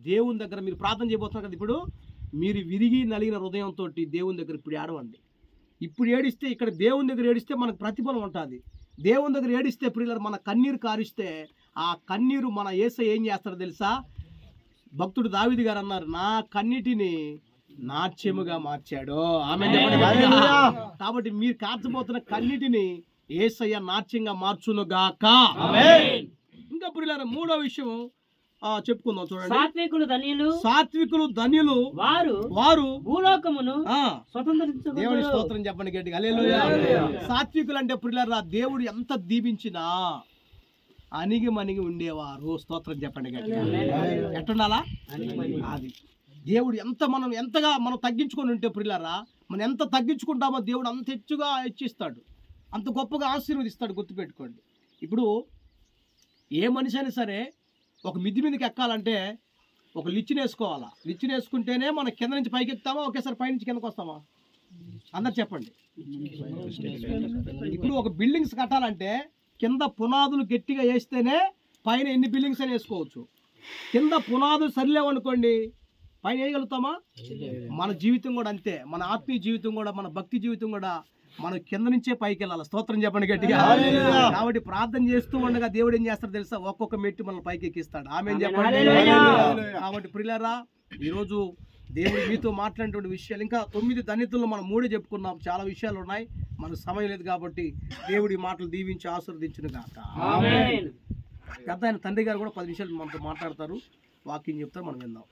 దేవుని దగ్గర మీరు ప్రార్థన చేయబోతున్నారు కదా, ఇప్పుడు మీరు విరిగి నలిగిన హృదయంతో దేవుని దగ్గర ఇప్పుడు ఏడవండి. ఇప్పుడు ఏడిస్తే, ఇక్కడ దేవుని దగ్గర ఏడిస్తే మనకు ప్రతిఫలం ఉంటుంది. దేవుని దగ్గర ఏడిస్తే ప్రియులారా, మన కన్నీరు కారిస్తే ఆ కన్నీరు మన యేసయ్య ఏం చేస్తాడో తెలుసా? భక్తుడు దావీదు గారు అన్నారు, నా కన్నీటిని నాట్యముగా మార్చాడు. ఆమె కాబట్టి మీరు కార్చబోతున్న కన్నీటిని యేసయ్య నాట్యంగా మార్చునుగాక. ఇంకా ప్రియులారా, మూడో విషయం చెప్పుకుందాం. చూడండి, సాత్వికులు ధన్యులు వారు భూలోకమును స్వతంత్రించుకొందురు. దేవుని స్తోత్రం చెప్పండి గట్టిగా, హల్లెలూయా. సాత్వికులు అంటే ప్రియులారా, దేవుడు ఎంత దీవించినా అణిగి మణిగి ఉండేవారు. స్తోత్రం చెప్పండి గట్టిగా. ఎట్టుండాలా? అది దేవుడు ఎంతగా మనం తగ్గించుకొని ఉంటే ప్రియులారా, మనం ఎంత తగ్గించుకుంటామో దేవుడు అంత హెచ్చుగా హెచ్చిస్తాడు, అంత గొప్పగా ఆశీర్వదిస్తాడు. గుర్తుపెట్టుకోండి. ఇప్పుడు ఏ మనిషి అయినా సరే ఒక మిద్ది మీదకి ఎక్కాలంటే ఒక లిచ్చిన వేసుకోవాలా. లిచ్చిన వేసుకుంటేనే మనం కింద నుంచి పైకి ఎక్కుతామా, ఒకేసారి పైనుంచి కిందకు వస్తామా? అందరు చెప్పండి. ఇప్పుడు ఒక బిల్డింగ్స్ కట్టాలంటే కింద పునాదులు గట్టిగా వేస్తేనే పైన ఎన్ని బిల్డింగ్స్ అని వేసుకోవచ్చు. కింద పునాదులు సరిలేవనుకోండి, పైన వేయగలుగుతామా? మన జీవితం కూడా అంతే. మన ఆత్మీయ జీవితం కూడా, మన భక్తి జీవితం కూడా మనం కింద నుంచే పైకి వెళ్ళాలి. స్తోత్రం చెప్పండి గట్టిగా. కాబట్టి ప్రార్థన చేస్తూ ఉండగా దేవుడు ఏం చేస్తాడు తెలుసా? ఒక్కొక్క మెట్టు మనల్ని పైకి ఎక్కిస్తాడు. ఆమేన్ చెప్పండి. కాబట్టి ప్రియులారా, ఈరోజు దేవుడు మీతో మాట్లాడినటువంటి విషయాలు, ఇంకా 9 ధన్యతలు మనం 3 చెప్పుకున్నాం. చాలా విషయాలు ఉన్నాయి, మనకు సమయం లేదు కాబట్టి దేవుడి మాటలు దీవించి ఆశీర్వదించును గాక. పెద్ద ఆయన తండ్రి గారు కూడా 10 నిమిషాలు మనతో మాట్లాడతారు, వాక్యం చెప్తారు, మనం విందాం.